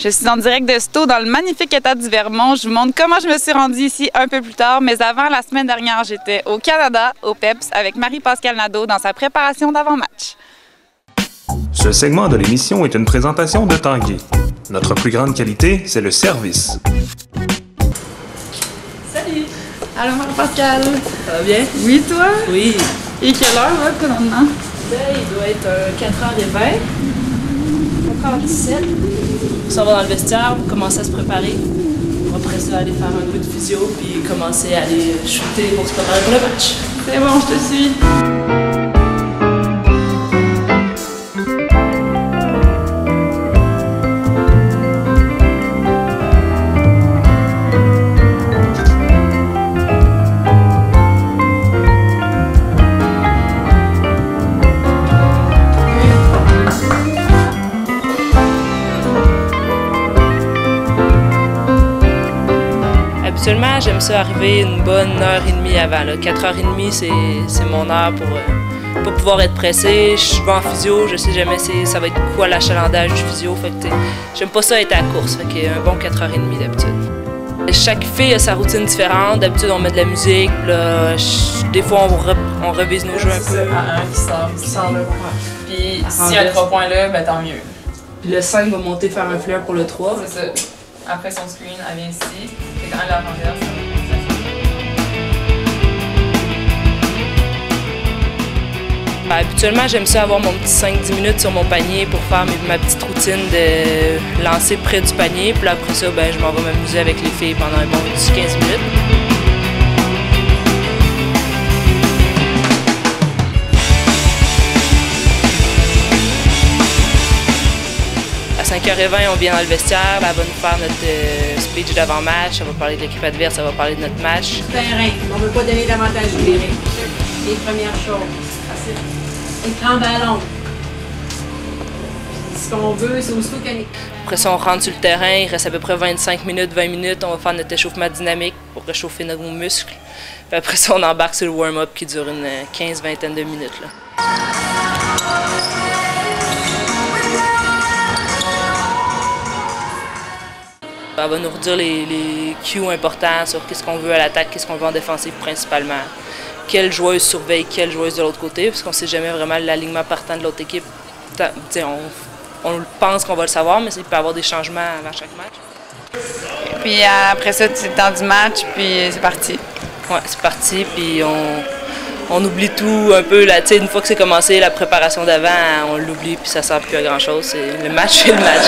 Je suis en direct de Sto dans le magnifique état du Vermont. Je vous montre comment je me suis rendue ici un peu plus tard, mais avant, la semaine dernière, j'étais au Canada, au PEPS, avec Marie-Pascale Nadeau dans sa préparation d'avant-match. Ce segment de l'émission est une présentation de Tanguay. Notre plus grande qualité, c'est le service. Salut! Allô Marie-Pascale! Ça va bien? Oui, toi? Oui. Et quelle heure, là, présentement? Là, il doit être 4h20. 4h17. On s'en va dans le vestiaire, commencer à se préparer. Après ça, aller faire un peu de physio, puis commencer à aller shooter pour se préparer pour le match. C'est bon, je te suis. Habituellement, j'aime ça arriver une bonne heure et demie avant. 4h30, c'est mon heure pour pas pouvoir être pressé. Je vais en physio, je sais jamais ça va être quoi l'achalandage du physio. Fait que j'aime pas ça être à la course. Fait qu'il y a un bon 4h30 d'habitude. Chaque fille a sa routine différente. D'habitude, on met de la musique. Là, des fois, on revise nos jeux un peu. Qui sort là. Puis s'il y a 3 points là, ben tant mieux. Puis le 5 va monter faire un fleur pour le 3. C'est ça. Après son screen, elle vient ici. Fait quand elle la renverse, Habituellement, j'aime ça avoir mon petit 5-10 minutes sur mon panier pour faire ma petite routine de lancer près du panier. Puis après ça, ben, je m'en vais m'amuser avec les filles pendant un bon 10-15 minutes. À 5h20, on vient dans le vestiaire, elle va nous faire notre speech d'avant-match, elle va parler de l'équipe adverse, elle va parler de notre match. Terrain, on ne veut pas donner davantage numérique. Les premières choses. Écran ballon. Ce qu'on veut, c'est aussitôt qu'on... Après ça, on rentre sur le terrain, il reste à peu près 25 minutes, 20 minutes, on va faire notre échauffement dynamique pour réchauffer nos muscles. Puis après ça, on embarque sur le warm-up qui dure une 15-20 de minutes. Là. Elle va nous redire les cues importants sur qu'est-ce qu'on veut à l'attaque, qu'est-ce qu'on veut en défensive principalement. Quelle joueuse surveille quelle joueuse de l'autre côté, parce qu'on ne sait jamais vraiment l'alignement partant de l'autre équipe. On pense qu'on va le savoir, mais il peut y avoir des changements avant chaque match. Puis après ça, c'est le temps du match, puis c'est parti. Ouais, c'est parti, puis on oublie tout un peu. Là, une fois que c'est commencé, la préparation d'avant, on l'oublie, puis ça ne sert plus à grand-chose. Le match, c'est le match.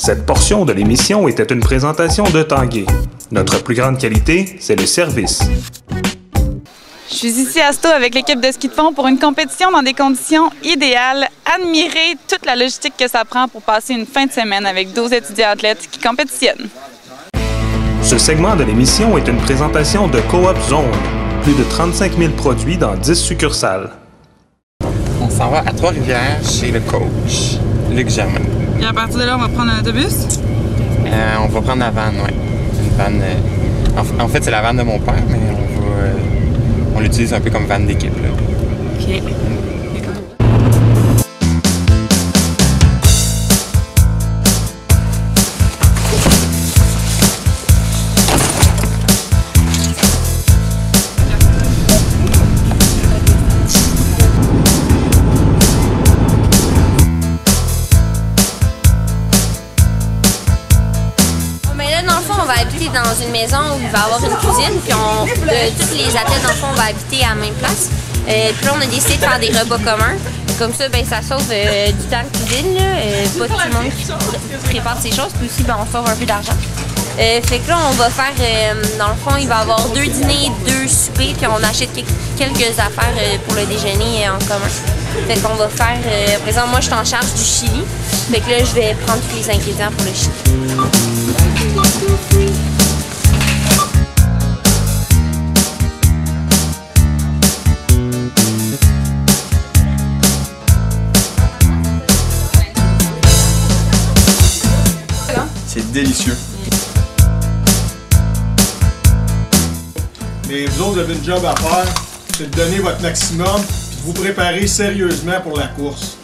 Cette portion de l'émission était une présentation de Tanguay. Notre plus grande qualité, c'est le service. Je suis ici à Sto avec l'équipe de ski de fond pour une compétition dans des conditions idéales. Admirez toute la logistique que ça prend pour passer une fin de semaine avec 12 étudiants athlètes qui compétitionnent. Ce segment de l'émission est une présentation de Coop Zone. Plus de 35 000 produits dans 10 succursales. On s'en va à Trois-Rivières chez le coach, Luc Germain. Et à partir de là, on va prendre un autobus? On va prendre la vanne, oui. Une vanne. En fait, c'est la vanne de mon père, mais on l'utilise un peu comme vanne d'équipe. OK. Dans une maison où il va y avoir une cuisine, puis tous les athlètes, dans le fond, on va habiter à la même place. Puis là, on a décidé de faire des repas communs. Comme ça, ben, ça sauve du temps de cuisine, là. Pas tout le monde qui prépare ces choses, puis aussi, ben, on sauve un peu d'argent. Fait que là, on va faire, dans le fond, il va y avoir 2 dîners, 2 soupers, puis on achète quelques affaires pour le déjeuner en commun. Fait qu'on va faire, par exemple, moi, je suis en charge du chili. Fait que là, je vais prendre tous les ingrédients pour le chili. C'est délicieux. Mais vous autres, vous avez une job à faire, c'est de donner votre maximum et de vous préparer sérieusement pour la course.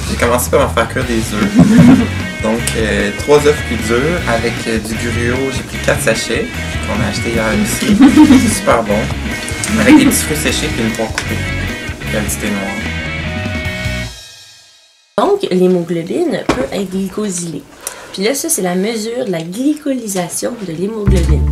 J'ai commencé par en faire cuire des œufs. Donc 3 œufs cuits durs avec du gruau. J'ai pris 4 sachets qu'on a acheté hier à l'épicerie. C'est super bon. Avec des petits fruits séchés et une poire coupée. Et un petit thé noir. Donc l'hémoglobine peut être glycosylée. Puis là, ça c'est la mesure de la glycosylation de l'hémoglobine.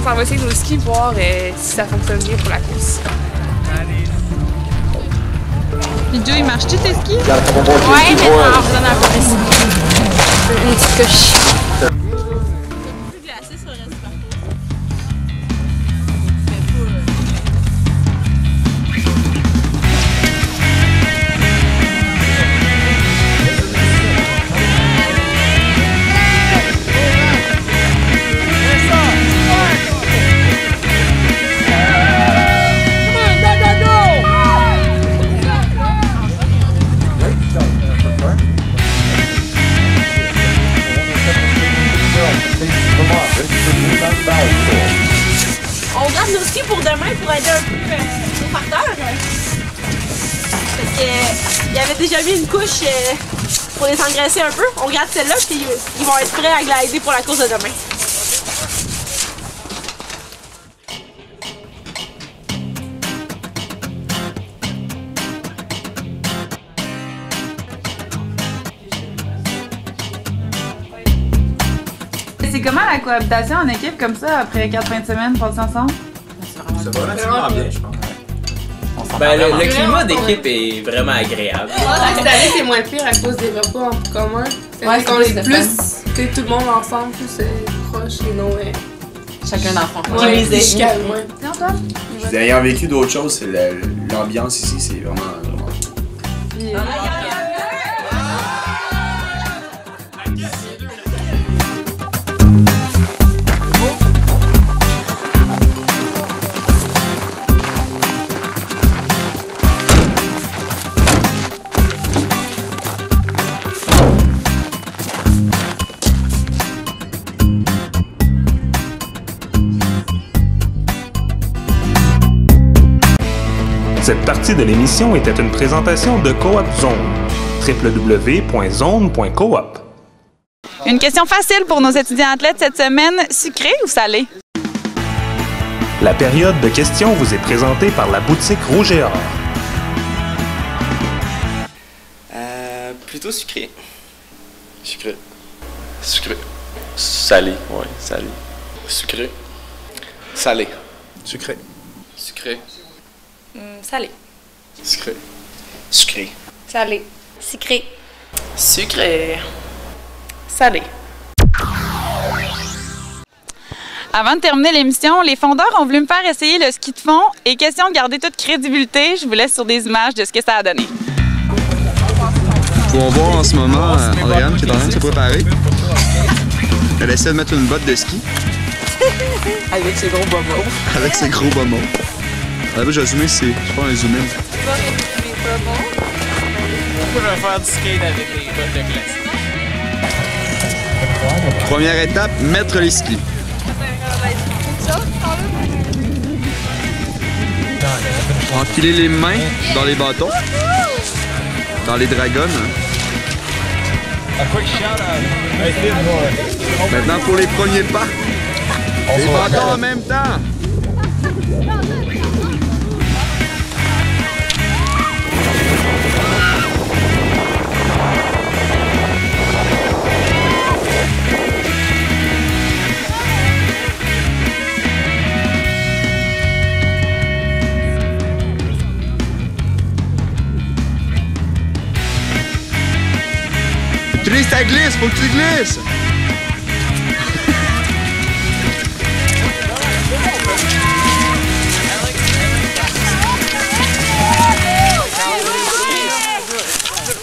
On va essayer de nos skis voir si ça fonctionne bien pour la course. Puis Joe, il marche-tu tes skis? Ouais, mais on redonne un peu de ski. Une petite couche. On garde nos skis pour demain pour aider un peu nos parteurs. Parce qu'il y avait déjà mis une couche pour les engraisser un peu. On garde celle-là puis ils vont être prêts à glider pour la course de demain. C'est comment la cohabitation en équipe comme ça après 4 fins de semaine passées ensemble? Ça va relativement bien, je pense. Ben, le climat d'équipe est vraiment agréable. Cette année, c'est moins pire à cause des repas en commun. Ouais, qu'on est plus tout le monde ensemble, plus proche et non chacun dans son coin. Ouais, c'est calme, ouais. Non, toi? Ayant vécu d'autres choses, c'est l'ambiance ici, c'est vraiment... Cette partie de l'émission était une présentation de Coop Zone. www.zone.coop. Une question facile pour nos étudiants athlètes cette semaine, sucré ou salé? La période de questions vous est présentée par la boutique Rouge et Or. Plutôt sucré. Sucré. Sucré. Salé, ouais, salé. Sucré. Salé. Sucré. Sucré. Salé. Sucré. Sucré. Salé. Sucré. Sucré. Salé. Avant de terminer l'émission, les fondeurs ont voulu me faire essayer le ski de fond et question de garder toute crédibilité, je vous laisse sur des images de ce que ça a donné. On voit en ce moment Andréane qui est en train de se préparer. Elle essaie de mettre une botte de ski. Avec ses gros bobos. Avec ses gros bobos. Je vais zoomer, c'est pas un zoom in. On peut faire du skate avec les bottes de glace. Première étape, mettre les skis. Enfiler les mains dans les bâtons, dans les dragons. Maintenant pour les premiers pas. Les bâtons en même temps. Utilise ta glisse, faut que tu glisses!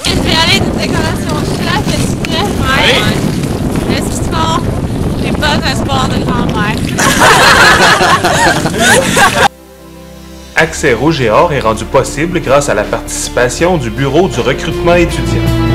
Je vais aller d'une décoration chat, s'il te plaît. Ouais. Le sport n'est pas un sport de grand-mère. Accès Rouge et Or est rendu possible grâce à la participation du Bureau du recrutement étudiant.